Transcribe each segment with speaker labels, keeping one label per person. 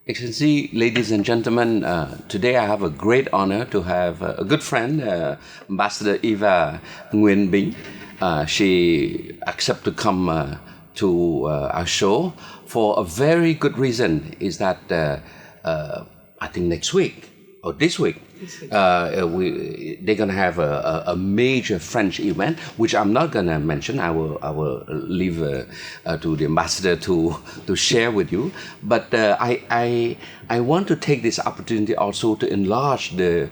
Speaker 1: Excellency, ladies and gentlemen, today I have a great honor to have a good friend, Ambassador Eva Nguyen Binh. She accepted to come to our show for a very good reason, is that I think next week, or this week, they're going to have a major French event, which I'm not going to mention. I will leave to the ambassador to share with you. But I want to take this opportunity also to enlarge the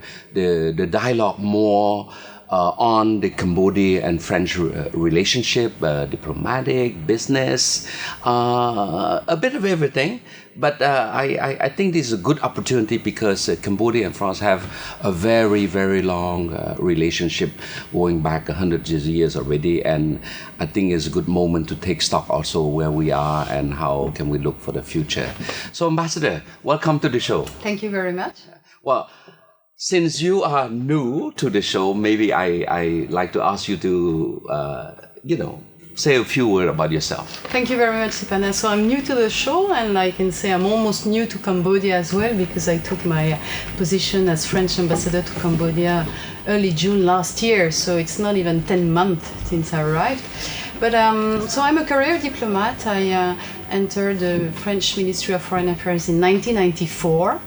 Speaker 1: dialogue more on the Cambodia and French relationship, diplomatic, business, a bit of everything. But I think this is a good opportunity because Cambodia and France have a very, very long relationship going back 100 years already. And I think it's a good moment to take stock also where we are and how can we look for the future. So, Ambassador, welcome to the show.
Speaker 2: Thank you very much.
Speaker 1: Well, since you are new to the show, maybe I like to ask you to, say a few words about yourself.
Speaker 2: Thank you very much, Siphana. So I'm new to the show, and I can say I'm almost new to Cambodia as well, because I took my position as French ambassador to Cambodia early June last year. So it's not even 10 months since I arrived. But so I'm a career diplomat. I entered the French Ministry of Foreign Affairs in 1994.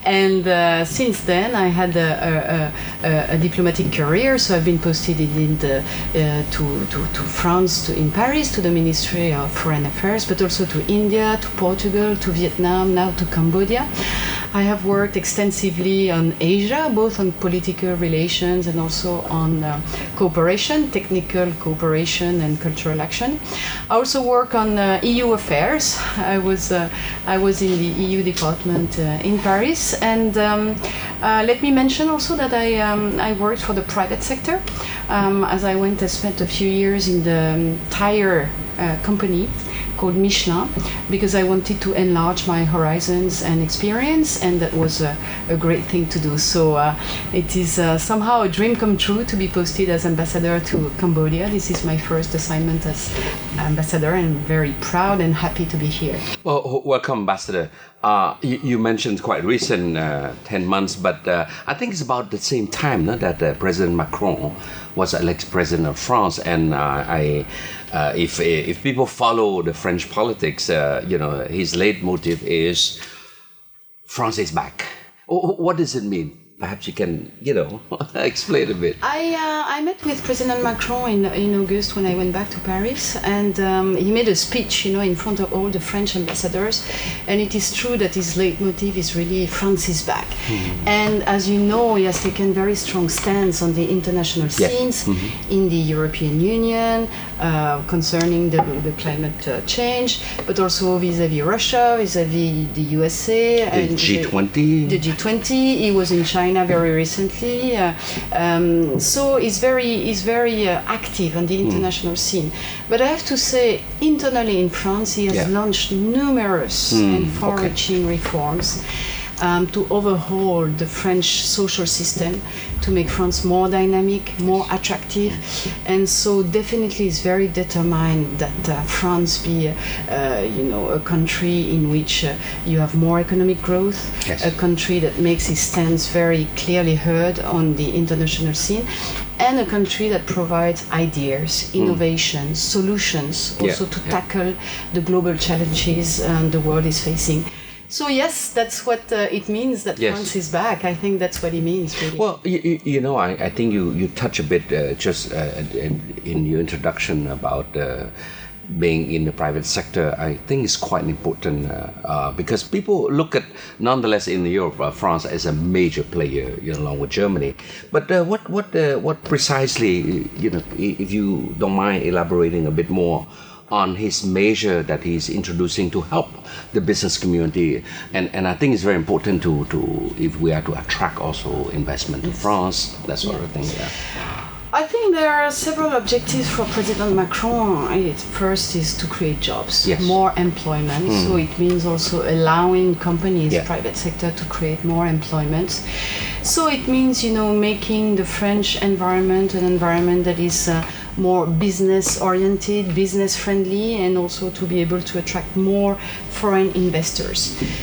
Speaker 2: And since then, I had a diplomatic career. So I've been posted to France, in Paris, to the Ministry of Foreign Affairs, but also to India, to Portugal, to Vietnam, now to Cambodia. I have worked extensively on Asia, both on political relations and also on cooperation, technical cooperation and cultural action. I also work on EU affairs. I was in the EU department in Paris. And let me mention also that I worked for the private sector, as I spent a few years in the tire company called Michelin, because I wanted to enlarge my horizons and experience, and that was a great thing to do. So it is somehow a dream come true to be posted as ambassador to Cambodia. This is my first assignment as ambassador, and I'm very proud and happy to be here.
Speaker 1: Well, welcome, Ambassador. You mentioned quite recent, 10 months, but I think it's about the same time that President Macron was elected President of France, and if people follow the French politics, his leitmotif is France is back. What does it mean? Perhaps you can, explain a bit.
Speaker 2: I met with President Macron in August when I went back to Paris, and he made a speech, in front of all the French ambassadors. And it is true that his leitmotif is really France is back. Mm-hmm. And as you know, he has taken very strong stance on the international scenes, mm-hmm. in the European Union, concerning the climate change, but also vis-à-vis Russia, vis-à-vis the USA.
Speaker 1: The G20.
Speaker 2: The G20. He was in China very recently, so he's very active on the international scene. But I have to say, internally in France, he has launched numerous and far-reaching reforms to overhaul the French social system, to make France more dynamic, more attractive, and so definitely is very determined that France be, a country in which you have more economic growth, a country that makes its stance very clearly heard on the international scene, and a country that provides ideas, innovations, solutions, also to tackle the global challenges the world is facing. So yes, that's what it means that France is back. I think that's what it means, really.
Speaker 1: Well, I think you touch a bit just in your introduction about being in the private sector. I think it's quite important because people look at, nonetheless, in Europe, France as a major player, along with Germany. But what precisely, if you don't mind elaborating a bit more on his measure that he's introducing to help the business community, and I think it's very important to if we are to attract also investment to France, that sort of thing.
Speaker 2: I think there are several objectives for President Macron. First is to create jobs, more employment. So it means also allowing companies, private sector, to create more employment. So it means, making the French environment an environment that is more business oriented, business friendly, and also to be able to attract more foreign investors.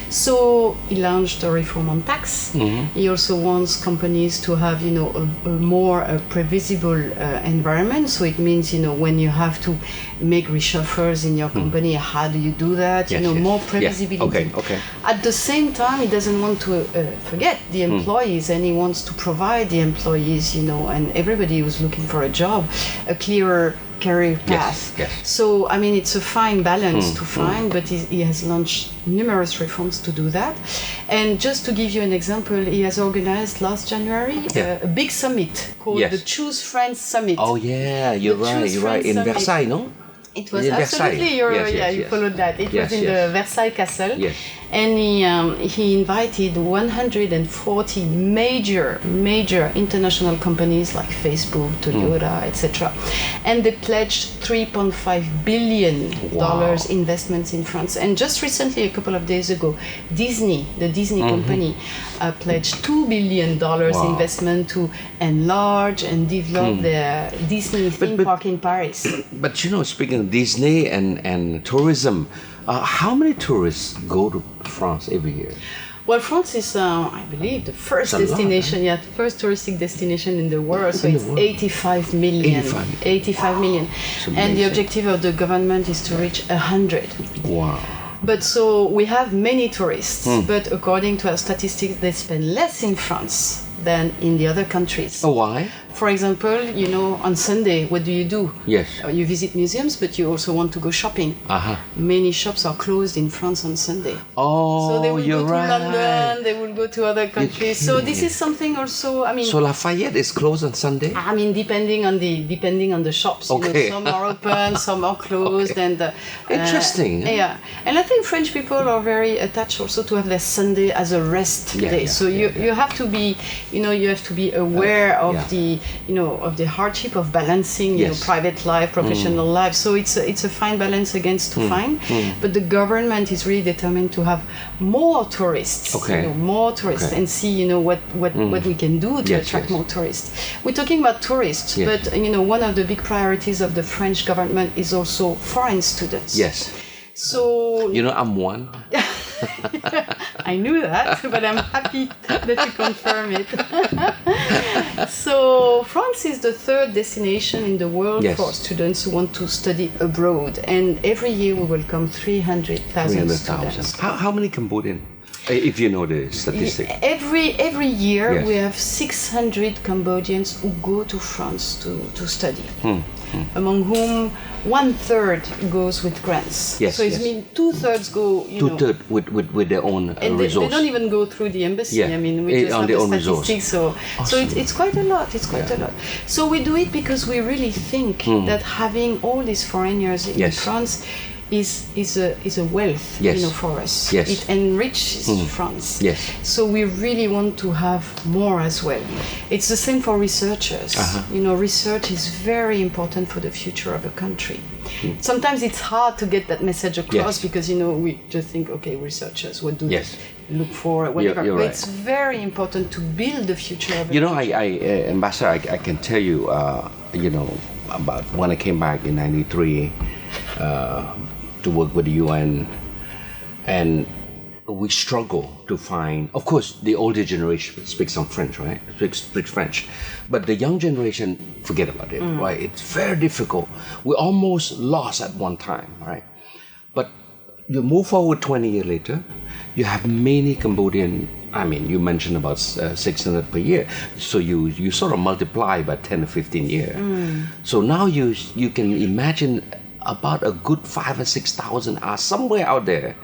Speaker 2: So he launched a reform on tax. He also wants companies to have, a more previsible environment. So it means, when you have to make reshuffles in your company, how do you do that? More previsibility.
Speaker 1: Okay.
Speaker 2: At the same time, he doesn't want to forget the employees, and he wants to provide the employees, and everybody who's looking for a job, a clearer career path.
Speaker 1: Yes.
Speaker 2: So, it's a fine balance to find, but he has launched numerous reforms to do that. And just to give you an example, he has organized last January a big summit called the Choose France Summit.
Speaker 1: Oh yeah, you're right. In
Speaker 2: Summit.
Speaker 1: Versailles, no?
Speaker 2: It was
Speaker 1: In
Speaker 2: absolutely,
Speaker 1: Versailles.
Speaker 2: you followed that. It was in the Versailles Castle.
Speaker 1: Yes.
Speaker 2: And he invited 140 major international companies like Facebook, Toyota, etc. And they pledged $3.5 billion investments in France. And just recently, a couple of days ago, the Disney company, pledged $2 billion investment to enlarge and develop their Disney theme park in Paris.
Speaker 1: But speaking of Disney and tourism, how many tourists go to France every year?
Speaker 2: Well, France is, I believe, the first destination, first touristic destination in the world. So it's 85 million. 85 million. And the objective of the government is to reach 100.
Speaker 1: Wow.
Speaker 2: But so we have many tourists, but according to our statistics, they spend less in France than in the other countries.
Speaker 1: Oh, why?
Speaker 2: For example, on Sunday, what do?
Speaker 1: Yes.
Speaker 2: You visit museums, but you also want to go shopping. Many shops are closed in France on Sunday.
Speaker 1: Oh,
Speaker 2: so they will
Speaker 1: you're
Speaker 2: go to
Speaker 1: right.
Speaker 2: London, they will go to other countries. So this is something also,
Speaker 1: So Lafayette is closed on Sunday?
Speaker 2: Depending on the shops.
Speaker 1: Okay.
Speaker 2: Some are open, some are closed. And
Speaker 1: interesting.
Speaker 2: Yeah. And I think French people are very attached also to have their Sunday as a rest day. So you have to be, you have to be aware of the hardship of balancing private life, professional life. So it's a fine balance against to find. But the government is really determined to have more tourists, more tourists, and see what we can do to attract more tourists. We're talking about tourists, but one of the big priorities of the French government is also foreign students.
Speaker 1: Yes.
Speaker 2: So
Speaker 1: I'm one.
Speaker 2: I knew that, but I'm happy that you confirm it. So France is the third destination in the world for students who want to study abroad, and every year we welcome 300,000 students.
Speaker 1: How many Cambodian? If you know the statistic.
Speaker 2: Every year we have 600 Cambodians who go to France to study. Among whom 1/3 goes with grants. So it means 2/3 go.
Speaker 1: 2/3 with their own
Speaker 2: and
Speaker 1: resource.
Speaker 2: They don't even go through the embassy. We just have the statistics. So it's quite a lot. A lot. So we do it because we really think that having all these foreigners in France is a wealth, for us. It enriches France. So we really want to have more as well. It's the same for researchers. Research is very important for the future of a country. Sometimes it's hard to get that message across because we just think, researchers, what do they look for, whatever.
Speaker 1: You're
Speaker 2: but
Speaker 1: right.
Speaker 2: It's very important to build the future of a country.
Speaker 1: Ambassador, I can tell you, about when I came back in '93. To work with the UN, and we struggle to find. Of course, the older generation speaks some French, right? Speaks French, but the young generation forget about it, right? It's very difficult. We almost lost at one time, right? But you move forward 20 years later, you have many Cambodian. You mentioned about 600 per year, so you sort of multiply by 10 or 15 years. So now you can imagine. About a good 5,000 or 6,000 are somewhere out there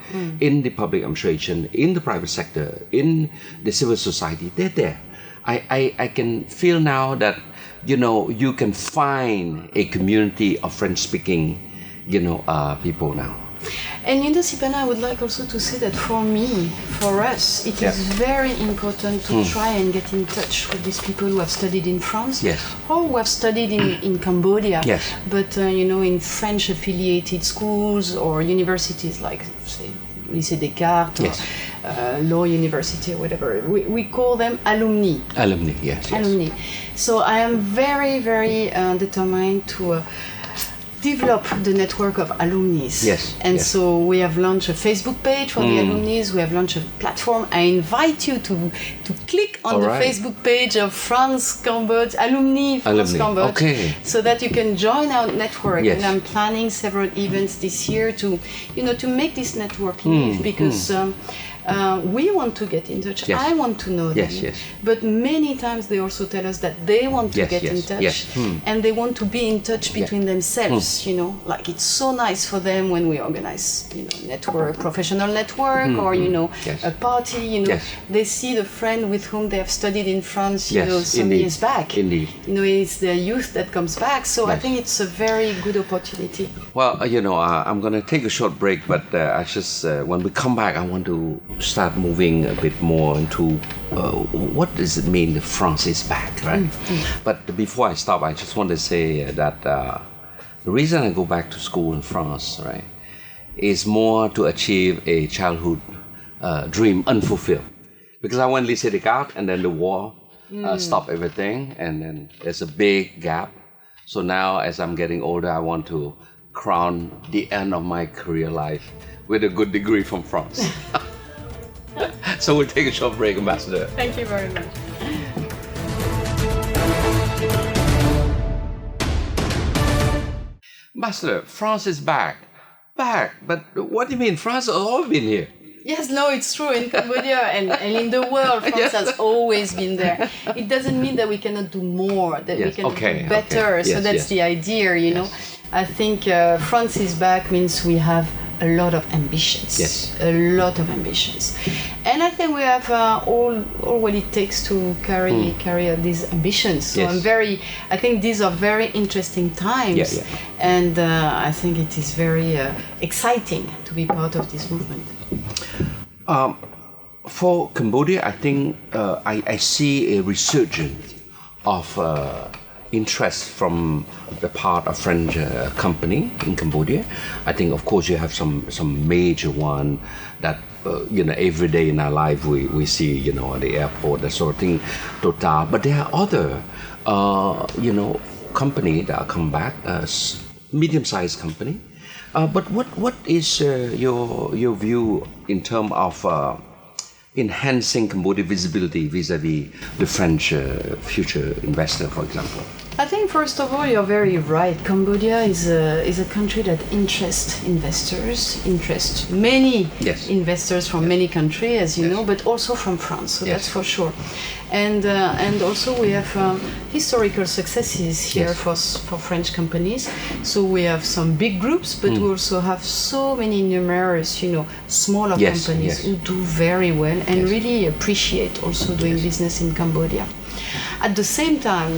Speaker 1: in the public administration, in the private sector, in the civil society. They're there. I can feel now that you can find a community of French-speaking people now.
Speaker 2: And Sipana, I would like also to say that for us, it is very important to try and get in touch with these people who have studied in France or who have studied in Cambodia, but in French-affiliated schools or universities like, say, Lycée Descartes, law university or whatever. We call them alumni.
Speaker 1: Alumni, yes.
Speaker 2: Alumni. So I am very, very determined to develop the network of alumni.
Speaker 1: Yes.
Speaker 2: And so we have launched a Facebook page for the alumni. We have launched a platform. I invite you to click on the Facebook page of France Cambodia, alumni France Cambodia, so that you can join our network. And I'm planning several events this year to make this network live, because we want to get in touch. I want to know them. But many times they also tell us that they want to get in touch, and they want to be in touch between themselves. Like it's so nice for them when we organize, network, professional network, or a party. They see the friend with whom they have studied in France, some years back.
Speaker 1: Indeed.
Speaker 2: It's the youth that comes back. So I think it's a very good opportunity.
Speaker 1: Well, I'm going to take a short break, but I just when we come back, I want to start moving a bit more into what does it mean that France is back, right? But before I stop, I just want to say that the reason I go back to school in France, right, is more to achieve a childhood dream unfulfilled. Because I went lycée des Cartes, and then the war stopped everything, and then there's a big gap. So now, as I'm getting older, I want to crown the end of my career life with a good degree from France. So we'll take a short break, Ambassador.
Speaker 2: Thank you very much.
Speaker 1: Ambassador, France is back. Back? But what do you mean? France has always been here.
Speaker 2: Yes, no, it's true. In Cambodia and in the world, France has always been there. It doesn't mean that we cannot do more, that we can do better. So that's the idea, I think France is back means we have a lot of ambitions. A lot of ambitions. And I think we have all what it takes to carry out these ambitions. So I think these are very interesting times. And I think it is very exciting to be part of this movement.
Speaker 1: For Cambodia, I think I see a resurgence of interest from the part of French company in Cambodia. I think, of course, you have some major one that every day in our life we see, at the airport, that sort of thing, Total. But there are other, company that come back, medium-sized company. But what is your view in terms of enhancing Cambodia visibility vis-a-vis the French future investor, for example?
Speaker 2: I think first of all, you're very right. Cambodia is a country that interests many investors from many countries, as you know, but also from France. So that's for sure. And also we have historical successes here for French companies. So we have some big groups, but we also have so many numerous, smaller companies who do very well and really appreciate also doing business in Cambodia. At the same time,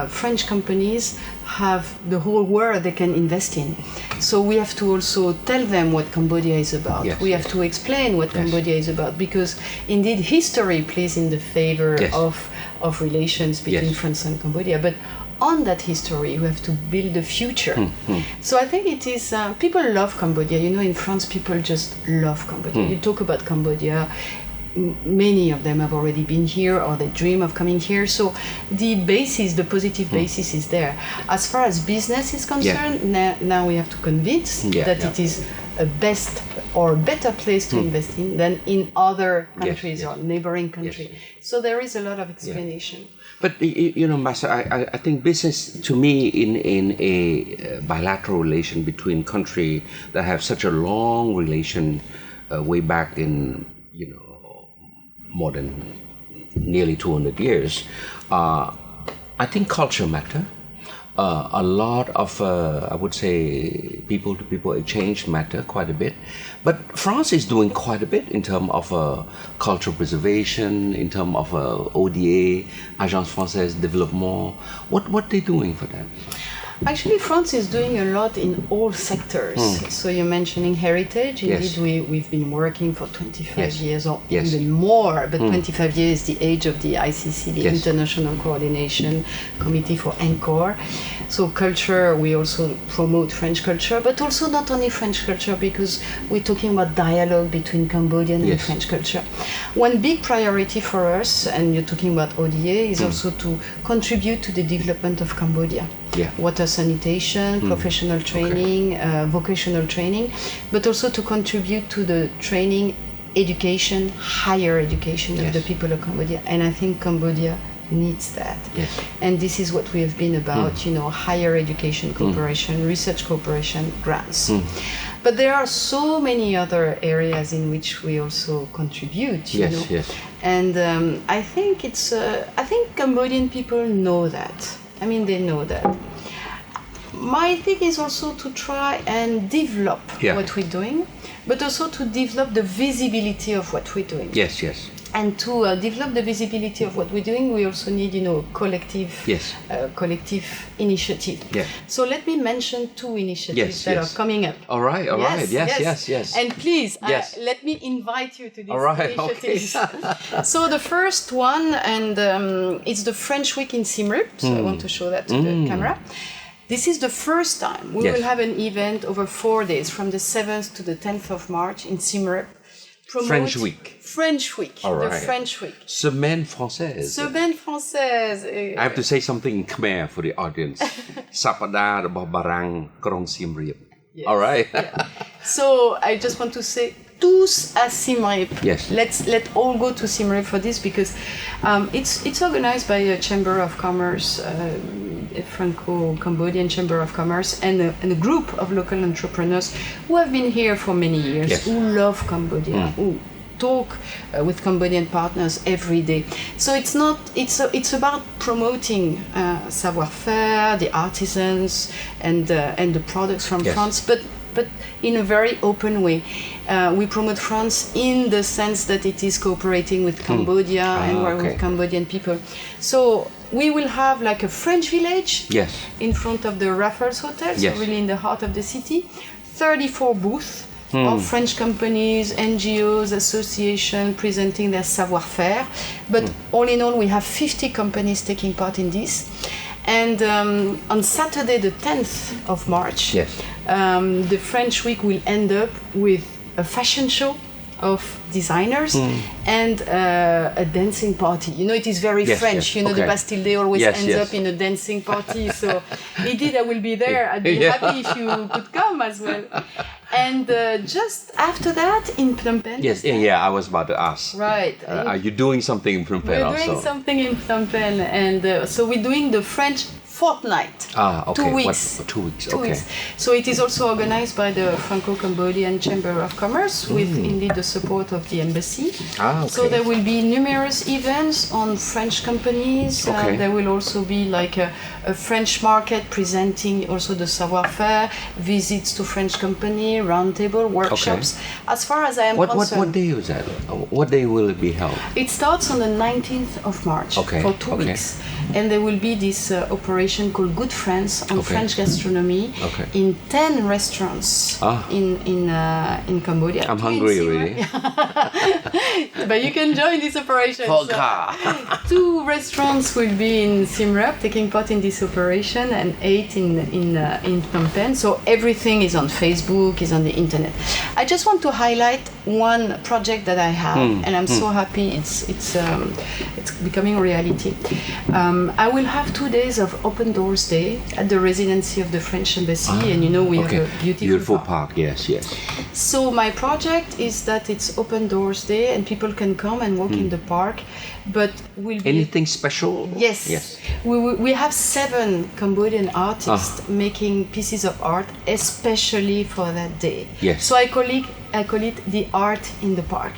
Speaker 2: French companies have the whole world they can invest in. So we have to also tell them what Cambodia is about. We have to explain what Cambodia is about, because indeed history plays in the favor of relations between France and Cambodia. But on that history, we have to build the future. So I think it is, people love Cambodia. In France, people just love Cambodia. You talk about Cambodia, many of them have already been here or they dream of coming here. So the positive basis is there. As far as business is concerned, now we have to convince that it is a best or a better place to invest in than in other countries or neighboring countries. So there is a lot of explanation.
Speaker 1: But Master, I think business, to me, in a bilateral relation between countries that have such a long relation way back in, more than nearly 200 years, I think culture matter. A lot of, I would say, people-to-people exchange matter quite a bit. But France is doing quite a bit in terms of cultural preservation, in terms of ODA, Agence Française Développement. What are they doing for that?
Speaker 2: Actually, France is doing a lot in all sectors. So you're mentioning heritage. Indeed, we've been working for 25 years or even more, but 25 years is the age of the ICC, the International Coordination Committee for ENCOR. So culture, we also promote French culture, but also not only French culture, because we're talking about dialogue between Cambodian and French culture. One big priority for us, and you're talking about ODA, is also to contribute to the development of Cambodia. Water sanitation, professional training, vocational training, but also to contribute to the training, education, higher education of the people of Cambodia. And I think Cambodia needs that. And this is what we have been about, higher education cooperation, research cooperation, grants. But there are so many other areas in which we also contribute, you know. And I think I think Cambodian people know that. I mean, they know that. My thing is also to try and develop what we're doing, but also to develop the visibility of what we're doing. And to develop the visibility of what we're doing, we also need, collective initiative. So let me mention two initiatives that are coming up.
Speaker 1: All right. Yes.
Speaker 2: And please, let me invite you to these initiatives.
Speaker 1: Okay.
Speaker 2: So the first one, and it's the French Week in Siem Reap. So I want to show that to the camera. This is the first time we will have an event over 4 days, from the 7th to the 10th of March in Siem Reap.
Speaker 1: French Week.
Speaker 2: All right. The French Week.
Speaker 1: Semaine française.
Speaker 2: Semaine française.
Speaker 1: I have to say something in Khmer for the audience. Sapadaរបស់បារាំងក្រុងសៀមរាប. All right.
Speaker 2: So I just want to say, tous à Siem Reap. Let all go to Siem Reap for this, because it's organized by a Chamber of Commerce, a Franco-Cambodian Chamber of Commerce, and a group of local entrepreneurs who have been here for many years, who love Cambodia, who talk with Cambodian partners every day. So it's about promoting savoir-faire, the artisans, and the products from France, but in a very open way. We promote France in the sense that it is cooperating with Cambodia and with Cambodian people. So we will have like a French village in front of the Raffles Hotel, so really in the heart of the city. 34 booths of French companies, NGOs, associations presenting their savoir-faire. But all in all, we have 50 companies taking part in this. And on Saturday, the 10th of March, the French Week will end up with a fashion show of designers and a dancing party. It is very French. The Bastille Day always ends up in a dancing party. So indeed, I will be there. I'd be happy if you could come as well. And just after that, in Phnom Penh.
Speaker 1: I was about to ask.
Speaker 2: Right.
Speaker 1: Are you doing something in Phnom Penh also?
Speaker 2: We're doing something in Phnom Penh. And so we're doing the French fortnight. 2 weeks. 2 weeks, 2 weeks. So it is also organized by the Franco-Cambodian Chamber of Commerce with indeed the support of the embassy. So there will be numerous events on French companies. There will also be like a French market presenting also the savoir-faire, visits to French company, roundtable, workshops. As far as I am concerned.
Speaker 1: What day is that? What day will it be held?
Speaker 2: It starts on the 19th of March for 2 weeks. And there will be this operation called Good France on French gastronomy in 10 restaurants in Cambodia.
Speaker 1: I'm hungry already.
Speaker 2: But you can join this operation. So, 2 restaurants will be in Siem Reap taking part in this operation, and 8 in Phnom Penh. So everything is on Facebook, is on the internet. I just want to highlight one project that I have, and I'm so happy it's becoming a reality. I will have 2 days of Open Doors Day at the residency of the French Embassy, and we have a beautiful park.
Speaker 1: Yes.
Speaker 2: So my project is that it's Open Doors Day, and people can come and walk in the park, but will be...
Speaker 1: Anything special?
Speaker 2: Yes. We have 7 Cambodian artists making pieces of art especially for that day. So I call it the art in the park.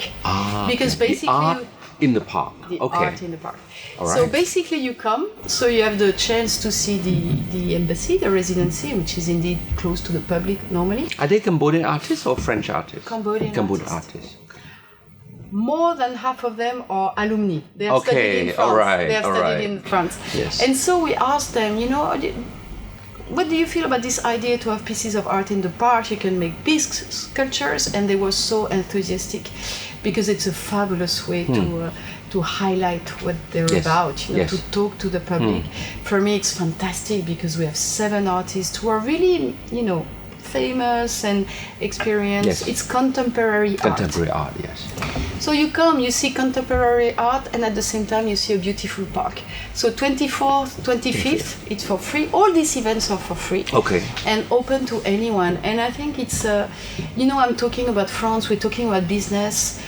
Speaker 2: Because basically...
Speaker 1: in the park.
Speaker 2: Art in the park. So basically you come, so you have the chance to see the embassy, the residency, which is indeed close to the public normally.
Speaker 1: Are they Cambodian artists or French artists?
Speaker 2: Cambodian artists. More than half of them are alumni. They have studied in France. They have studied in France. And so we asked them, what do you feel about this idea to have pieces of art in the park? You can make big sculptures, and they were so enthusiastic because it's a fabulous way to highlight what they're about, you know, to talk to the public. For me, it's fantastic because we have 7 artists who are really, you know, famous and experienced. It's contemporary art.
Speaker 1: Contemporary art, yes.
Speaker 2: So you come, you see contemporary art, and at the same time you see a beautiful park. So 24th, 25th, it's for free. All these events are for free.
Speaker 1: Okay.
Speaker 2: And open to anyone. And I think it's, you know, I'm talking about France, we're talking about business.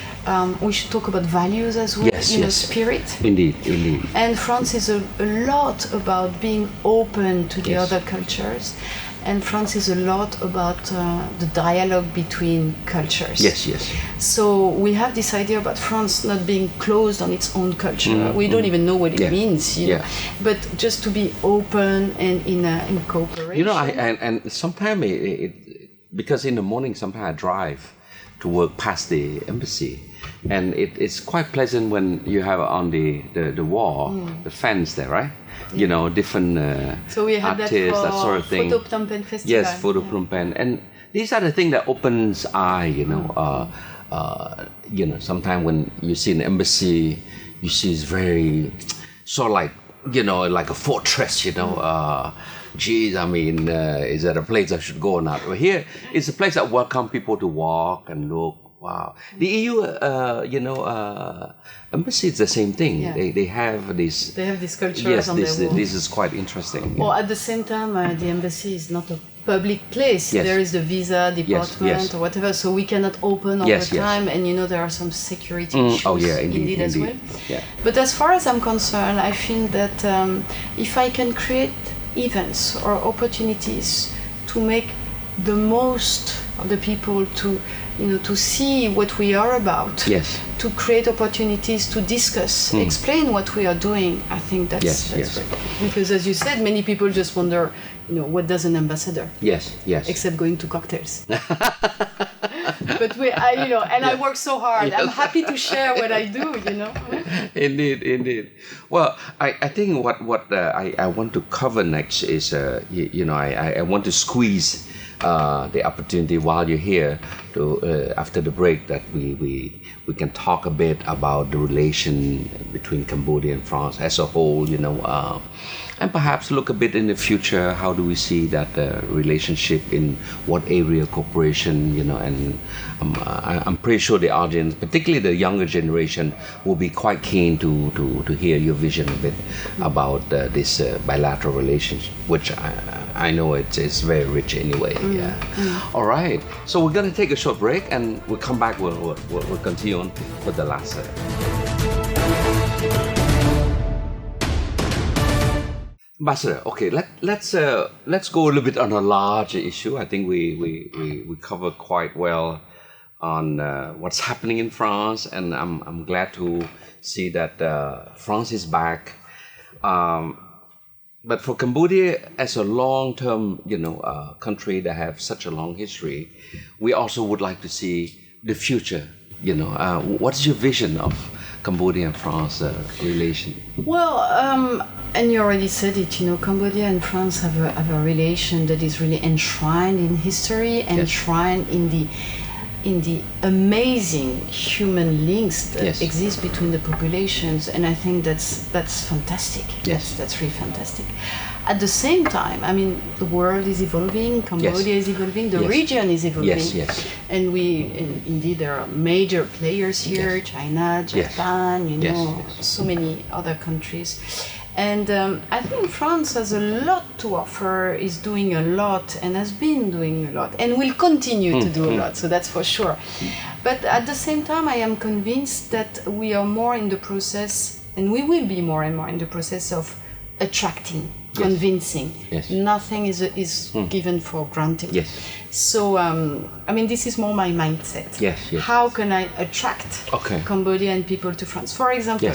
Speaker 2: We should talk about values as well, you know, spirit.
Speaker 1: Indeed, indeed.
Speaker 2: And France is a lot about being open to the other cultures. And France is a lot about the dialogue between cultures.
Speaker 1: Yes, yes.
Speaker 2: So we have this idea about France not being closed on its own culture. We don't even know what it means, you know. But just to be open and in cooperation.
Speaker 1: You know, and sometimes because in the morning sometimes I drive to work past the embassy, and it's quite pleasant when you have on the wall, the fence there, right? You know, different
Speaker 2: so we had
Speaker 1: artists, that sort of thing.
Speaker 2: Photo Phnom Penh Festival.
Speaker 1: Yes, Photo Phnom Penh. And these are the things that opens eye, you know. You know, sometimes when you see an embassy, you see it's very, sort of like, you know, like a fortress, you know. Geez, I mean, is that a place I should go or not? But here, it's a place that welcomes people to walk and look. Wow. The EU, you know, embassy is the same thing.
Speaker 2: Yeah.
Speaker 1: They have this.
Speaker 2: They have these sculptures on their wall.
Speaker 1: This is quite interesting.
Speaker 2: Well, at the same time, the embassy is not a public place.
Speaker 1: Yes.
Speaker 2: There is the visa department or whatever, so we cannot open all the time. And you know, there are some security issues indeed as well.
Speaker 1: Yeah.
Speaker 2: But as far as I'm concerned, I feel that if I can create events or opportunities to make the most of the people to, you know, to see what we are about, to create opportunities to discuss, explain what we are doing, I think that's great. Because as you said, many people just wonder, you know, what does an ambassador?
Speaker 1: Yes.
Speaker 2: Except going to cocktails. But you know, and I work so hard. I'm happy to share what I do, you know.
Speaker 1: Indeed. Well, I think what I want to cover next is, you know, I want to squeeze the opportunity while you're here to after the break that we can talk a bit about the relation between Cambodia and France as a whole, you know, and perhaps look a bit in the future. How do we see that relationship, in what area of cooperation, you know? And I'm pretty sure the audience, particularly the younger generation, will be quite keen to hear your vision a bit about this bilateral relationship, which I know it's very rich anyway. All right, so we're gonna take a short break, and we'll come back. We'll continue on with the last. Ambassador, okay, let's go a little bit on a larger issue. I think we covered quite well on what's happening in France, and I'm glad to see that France is back. But for Cambodia, as a long-term, you know, country that have such a long history, we also would like to see the future. You know, what's your vision of Cambodia and France relation? Well,
Speaker 2: and you already said it. You know, Cambodia and France have a relation that is really enshrined in history, enshrined in the amazing human links that exist between the populations, and I think that's fantastic. That's really fantastic. At the same time, I mean, the world is evolving, Cambodia is evolving, the region is evolving, and indeed there are major players here: China, Japan, you know, so many other countries. And I think France has a lot to offer, is doing a lot, and has been doing a lot, and will continue to do a lot, so that's for sure. But at the same time, I am convinced that we are more in the process, and we will be more and more in the process of attracting, convincing. Nothing is given for granted. So, I mean, this is more my mindset. How can I attract Cambodian people to France? For example,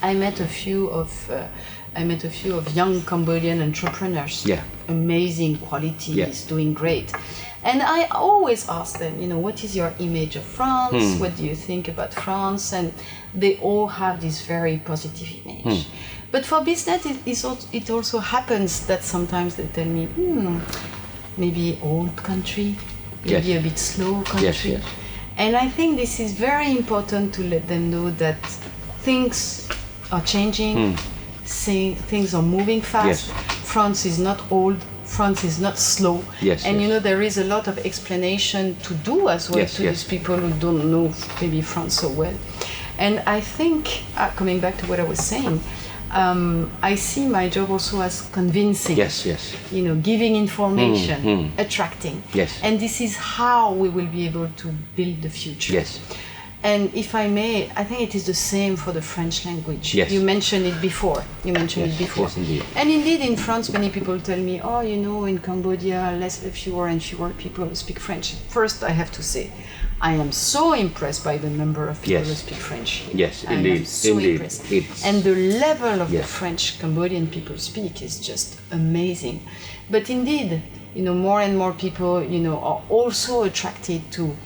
Speaker 2: I met a few of young Cambodian entrepreneurs. Amazing qualities, doing great. And I always ask them, what is your image of France? What do you think about France? And they all have this very positive image. But for business, it also happens that sometimes they tell me, maybe old country, maybe a bit slow country. And I think this is very important to let them know that things are changing, things are moving fast. France is not old, France is not slow. And there is a lot of explanation to do as well to these people who don't know maybe France so well. And I think, coming back to what I was saying, I see my job also as convincing, giving information, attracting. And this is how we will be able to build the future. And if I may, I think it is the same for the French language. You mentioned it before. Yes,
Speaker 1: indeed.
Speaker 2: And indeed, in France, many people tell me, in Cambodia, fewer and fewer people speak French. First, I have to say, I am so impressed by the number of people who speak French.
Speaker 1: Indeed.
Speaker 2: I am so impressed. And the level of the French Cambodian people speak is just amazing. But indeed, more and more people, are also attracted to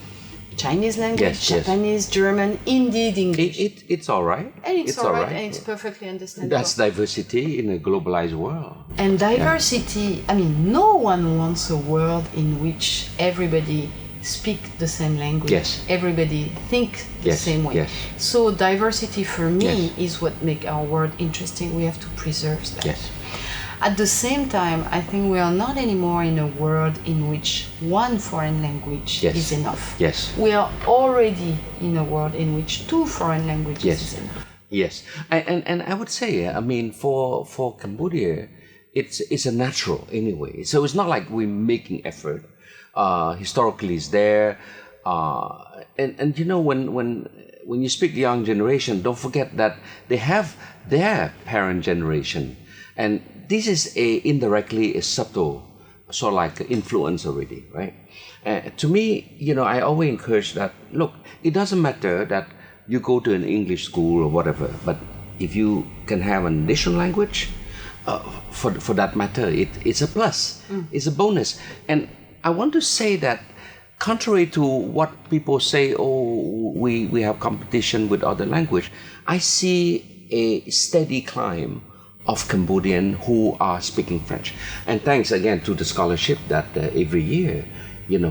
Speaker 2: Chinese language, Japanese, German, indeed English.
Speaker 1: It's all right.
Speaker 2: And it's all right, and it's perfectly understandable.
Speaker 1: That's diversity in a globalized world.
Speaker 2: And diversity, no one wants a world in which everybody speak the same language, everybody think the same way. So diversity for me is what makes our world interesting. We have to preserve that. At the same time, I think we are not anymore in a world in which one foreign language is enough. We are already in a world in which two foreign languages is enough.
Speaker 1: And I would say, for Cambodia, it's a natural anyway. So it's not like we're making effort. Historically is there, and when you speak young generation, don't forget that they have their parent generation, and this is indirectly a subtle sort of like influence already, right? To me, I always encourage that. Look, it doesn't matter that you go to an English school or whatever, but if you can have an additional language, for that matter, it's a plus, it's a bonus. And I want to say that contrary to what people say, we have competition with other language, I see a steady climb of Cambodian who are speaking French. And thanks again to the scholarship that every year,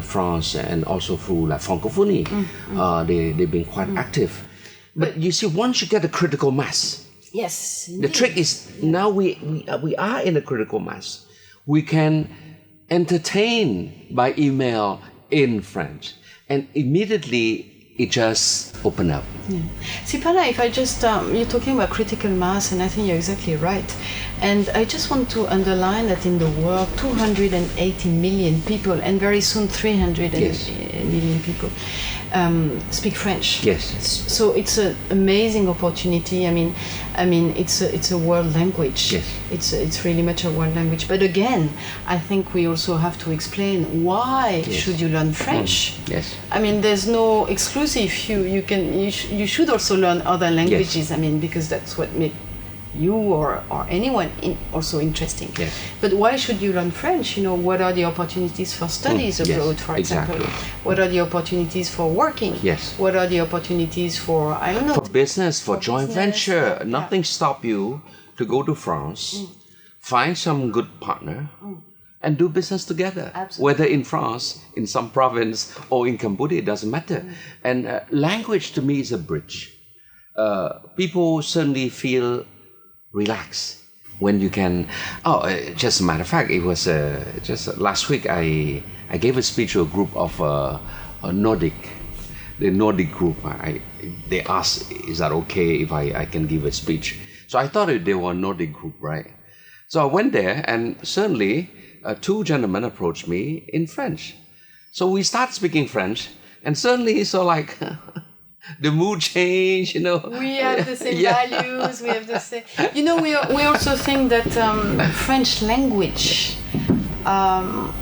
Speaker 1: France and also through La Francophonie, they've been quite active. But you see, once you get a critical mass, the trick is now we are in a critical mass. We can entertain by email in French, and immediately it just opened up.
Speaker 2: Siphana, if I just, you're talking about critical mass, and I think you're exactly right. And I just want to underline that in the world, 280 million people, and very soon 300 million people, speak French. So it's an amazing opportunity. I mean, it's a world language. It's really much a world language. But again, I think we also have to explain why should you learn French. I mean, there's no exclusive. You should also learn other languages. I mean, because that's what makes you or anyone also interesting. But why should you learn French? What are the opportunities for studies abroad, for example? What are the opportunities for working? What are the opportunities for, I don't know,
Speaker 1: for business, for joint venture? Nothing stop you to go to France, find some good partner, and do business together. Whether in France, in some province, or in Cambodia, it doesn't matter. And language to me is a bridge. People certainly feel relaxed when you can. Just a matter of fact, it was just last week I gave a speech to a group of the Nordic group. They asked, is that okay if I can give a speech? So I thought they were a Nordic group, right? So I went there, and suddenly two gentlemen approached me in French. So we start speaking French, and suddenly it's all like the mood change,
Speaker 2: We have the same values. We have the same. We also think that French language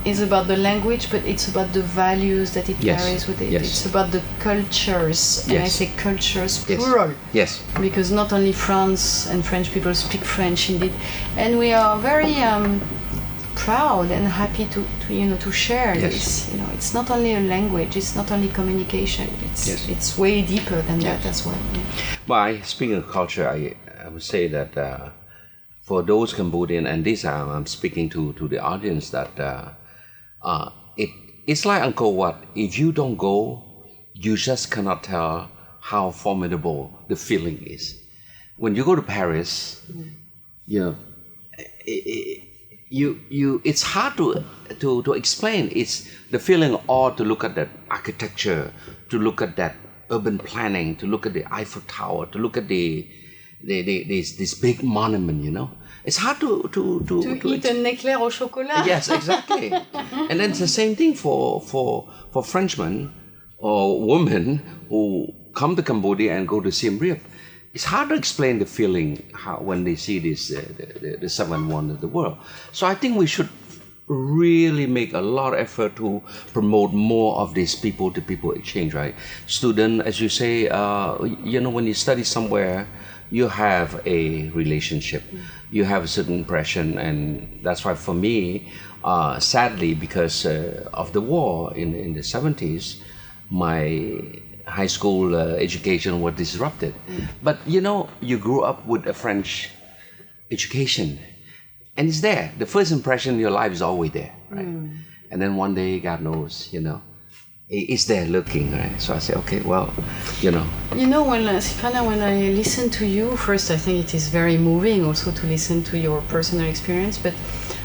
Speaker 2: is about the language, but it's about the values that it carries with it. It's about the cultures, and I say cultures plural. Because not only France and French people speak French, indeed, and we are very proud and happy to share this. It's not only a language, it's not only communication, it's way deeper than that as well.
Speaker 1: Well, speaking of culture, I would say that for those Cambodian, and this I'm speaking to the audience, that it's like Uncle Wat. If you don't go, you just cannot tell how formidable the feeling is. When you go to Paris, it's hard to explain. It's the feeling of awe to look at that architecture, to look at that urban planning, to look at the Eiffel Tower, to look at this big monument. It's hard to
Speaker 2: eat an éclair au chocolat.
Speaker 1: Yes, exactly. And then it's the same thing for Frenchmen or women who come to Cambodia and go to Siem Reap. It's hard to explain the feeling when they see this the seven wonders of the world. So I think we should really make a lot of effort to promote more of this people-to-people exchange, right? Student, as you say, when you study somewhere, you have a relationship, you have a certain impression, and that's why for me, sadly, because of the war in the 70s, my high school education was disrupted. But you grew up with a French education, and it's there. The first impression in your life is always there, right? And then one day, God knows, it's there looking, right? So I say, okay, well,
Speaker 2: Siphana, when I listen to you, first I think it is very moving also to listen to your personal experience, but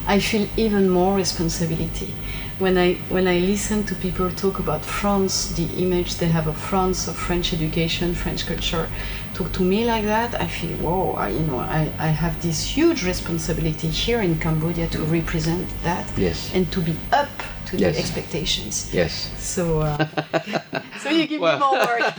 Speaker 2: I feel even more responsibility. When I listen to people talk about France, the image they have of France, of French education, French culture, talk to me like that, I feel, whoa, I have this huge responsibility here in Cambodia to represent that, and to be up to the expectations.
Speaker 1: Yes.
Speaker 2: So you give me more work.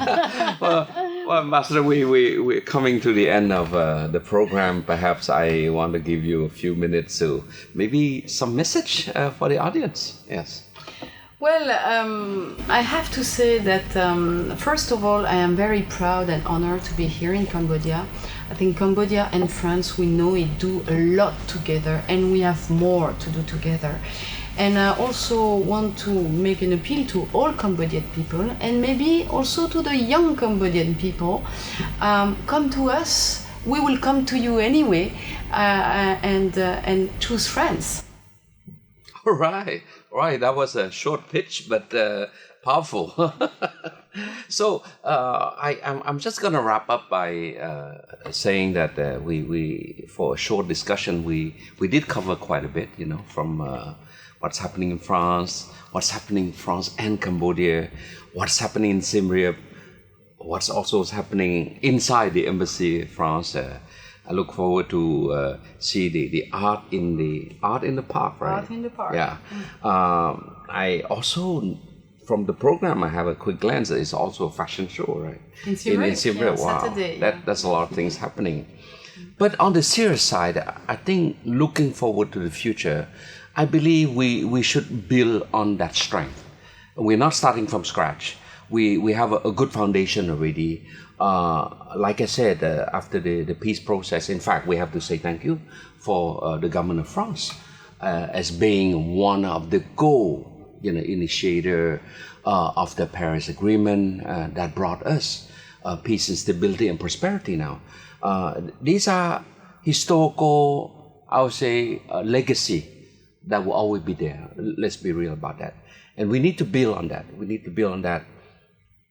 Speaker 1: Well, Ambassador, we're coming to the end of the program. Perhaps I want to give you a few minutes to maybe some message for the audience. Yes.
Speaker 2: Well, I have to say that first of all, I am very proud and honored to be here in Cambodia. I think Cambodia and France, we know it do a lot together, and we have more to do together. And I also want to make an appeal to all Cambodian people, and maybe also to the young Cambodian people. Come to us. We will come to you anyway, and choose France.
Speaker 1: All right. That was a short pitch, but powerful. So I'm just going to wrap up by saying that we for a short discussion we did cover quite a bit, from what's happening in France, what's happening in France and Cambodia, what's happening in Siem Reap, what's also happening inside the embassy in France. I look forward to see the art in the park, right?
Speaker 2: Art in the park.
Speaker 1: Yeah. I also, from the program, I have a quick glance. It's also a fashion show, right?
Speaker 2: In Siem Reap.
Speaker 1: Wow.
Speaker 2: Saturday,
Speaker 1: That's a lot of things happening. But on the serious side, I think looking forward to the future, I believe we should build on that strength. We're not starting from scratch. We have a good foundation already. Like I said, after the peace process, in fact, we have to say thank you for the government of France as being one of the initiator of the Paris Agreement that brought us peace and stability and prosperity now. These are historical, I would say, legacy that will always be there. Let's be real about that. And we need to build on that.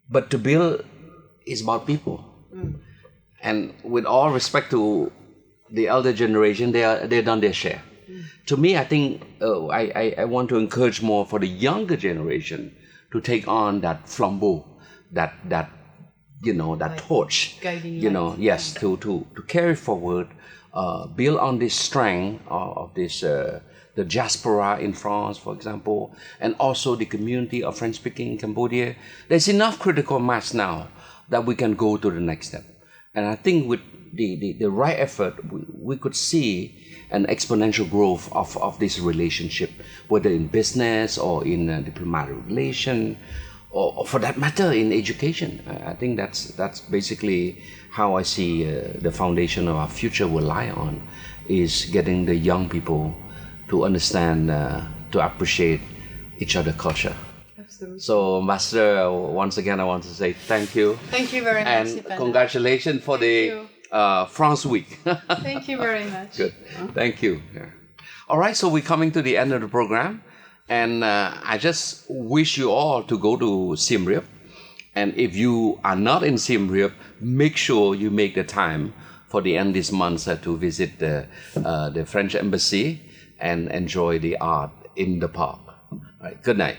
Speaker 1: But to build is about people. And with all respect to the elder generation, they've done their share. To me, I think I want to encourage more for the younger generation to take on that flambeau, that torch,
Speaker 2: guiding light.
Speaker 1: Yes, to carry forward, build on this strength of this the diaspora in France, for example, and also the community of French-speaking in Cambodia. There's enough critical mass now that we can go to the next step. And I think with the right effort, we could see an exponential growth of this relationship, whether in business or in diplomatic relation, or for that matter in education. I think that's basically how I see the foundation of our future will lie on, is getting the young people to understand, to appreciate each other's culture.
Speaker 2: Absolutely.
Speaker 1: So, Ambassador, once again, I want to say thank you.
Speaker 2: Thank you very much,
Speaker 1: And
Speaker 2: Siphana.
Speaker 1: congratulations for the France Week.
Speaker 2: Thank you very much.
Speaker 1: Good. Thank you. Yeah. All right, so we're coming to the end of the program. And I just wish you all to go to Siem Reap. And if you are not in Siem Reap, make sure you make the time for the end this month to visit the French embassy and enjoy the art in the park. All right, good night.